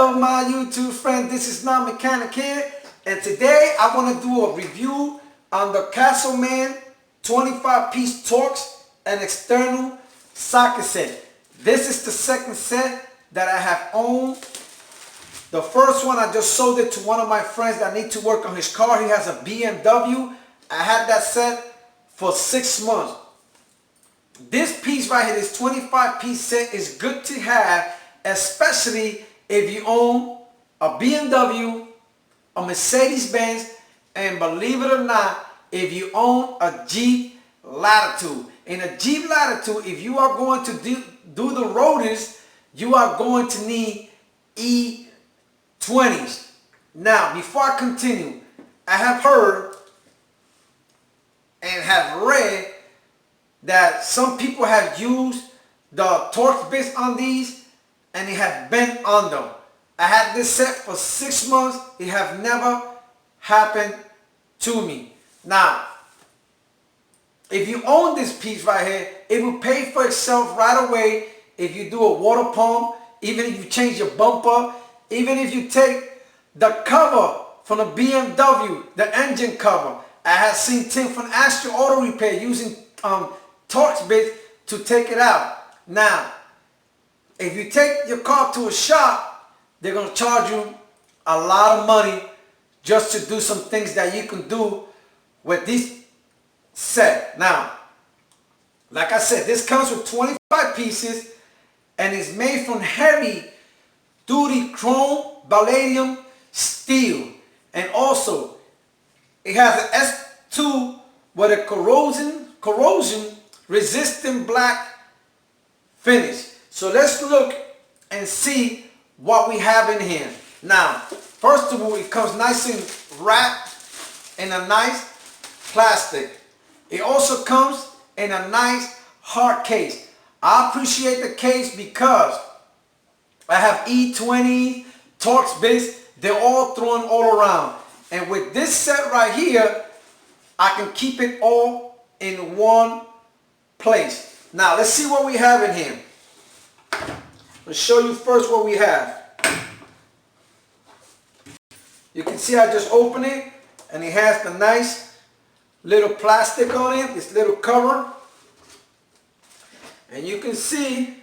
Hello my YouTube friend, this is Non Mechanic here, and today I want to do a review on the Casoman 25-piece Torx and external socket set. This is the second set that I have owned. The first one I just sold it to one of my friends that need to work on his car. He has a BMW. I had that set for 6 months. This piece right here, this 25-piece set is good to have, especially if you own a BMW, a Mercedes-Benz, and believe it or not, if you own a Jeep Latitude. In a Jeep Latitude, if you are going to do the roaders, you are going to need E20s. Now, before I continue, I have heard and have read that some people have used the Torx bits on these and they have bent on them. I had this set for 6 months. It have never happened to me. Now, if you own this piece right here, it will pay for itself right away if you do a water pump, even if you change your bumper, even if you take the cover from the BMW, the engine cover. I have seen Tim from Astro Auto Repair using Torx bits to take it out. Now, if you take your car to a shop, they're going to charge you a lot of money just to do some things that you can do with this set. Now, like I said, this comes with 25 pieces and is made from heavy duty chrome palladium steel. And also, it has an S2 with a corrosion resistant black finish. So let's look and see what we have in here. Now, first of all, it comes nice and wrapped in a nice plastic. It also comes in a nice hard case. I appreciate the case because I have E20, Torx bits, they're all thrown all around. And with this set right here, I can keep it all in one place. Now, let's see what we have in here. Let's show you first what we have. You can see I just opened it and it has the nice little plastic on it, this little cover. And you can see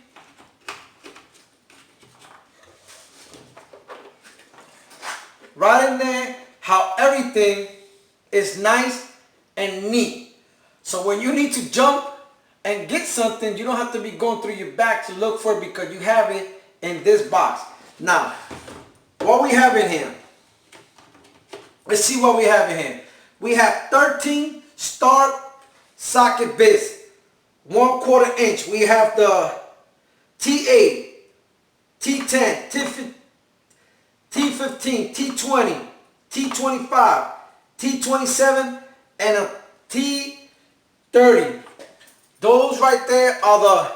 right in there how everything is nice and neat. So when you need to jump and get something, you don't have to be going through your back to look for it because you have it in this box. Now, what we have in here, let's see what we have in here. We have 13 start socket bits, 1/4 inch. We have the T8, T10, T15, T20, T25, T27, and a T30. Those right there are the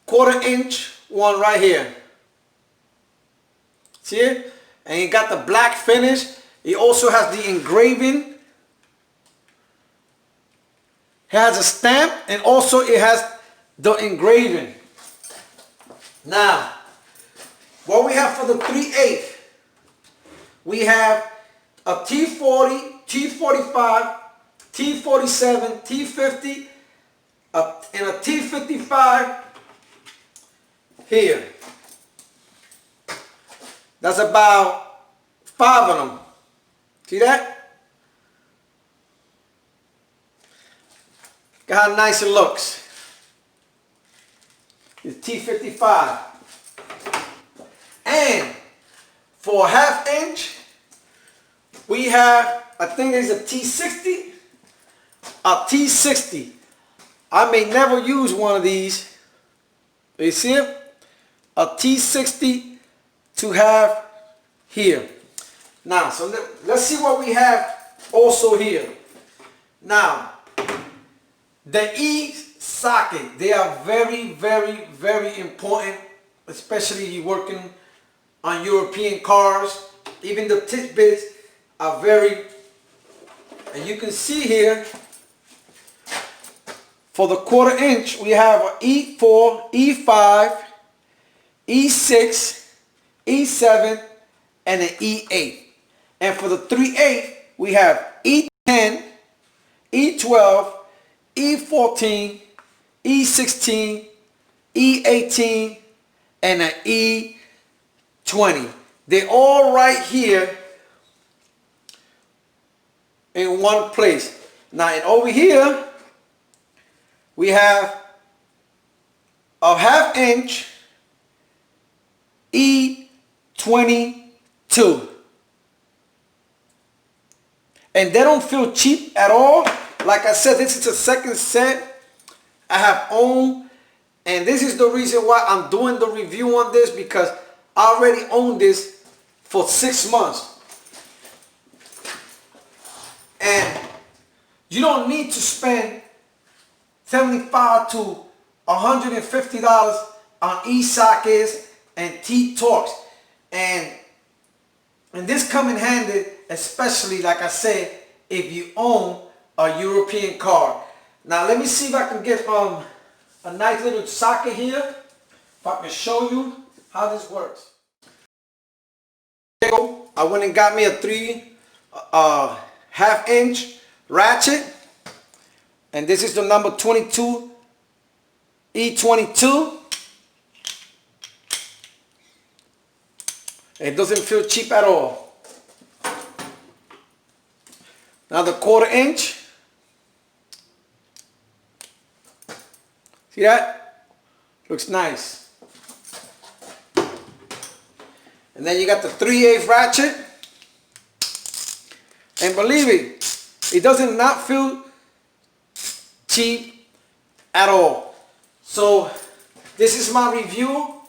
1/4 inch one right here. See it? And it got the black finish. It also has the engraving. It has a stamp and also it has the engraving. Now, what we have for the 3/8, we have a T40, T45, T47, T50, and a T55 here. That's about 5 of them. See that? Look how nice it looks. The T55. And for 1/2 inch, we have, I think there's a T60, a T60. I may never use one of these. You see it? A T60 to have here. Now, so let's see what we have also here. Now, the E socket, they are very, very, very important, especially you working on European cars. Even the tip bits are very, and you can see here, for the 1/4 inch, we have an E4, E5, E6, E7, and an E8. And for the 3/8, we have E10, E12, E14, E16, E18, and an E20. They're all right here in one place. Now, and over here, we have a 1/2 inch E22. And they don't feel cheap at all. Like I said, this is the second set I have owned. And this is the reason why I'm doing the review on this, because I already own this for 6 months. And you don't need to spend $75 to $150 on e-sockets and T-Torx. And this come in handy, especially, like I said, if you own a European car. Now let me see if I can get a nice little socket here, if I can show you how this works. There you go. I went and got me a 3/2 inch ratchet, and this is the number 22 E22. It doesn't feel cheap at all. Now the 1/4 inch. See that? Looks nice. And then you got the 3/8 ratchet. And believe it, it doesn't not feel cheap at all. So this is my review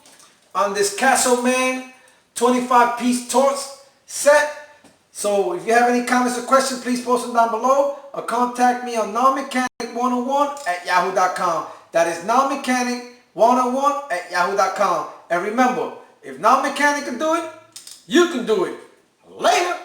on this Casoman 25-piece Torx set. So if you have any comments or questions, please post them down below, or contact me on nowmechanic101@yahoo.com. That is nowmechanic101@yahoo.com. And remember, if Now Mechanic can do it, you can do it. Later.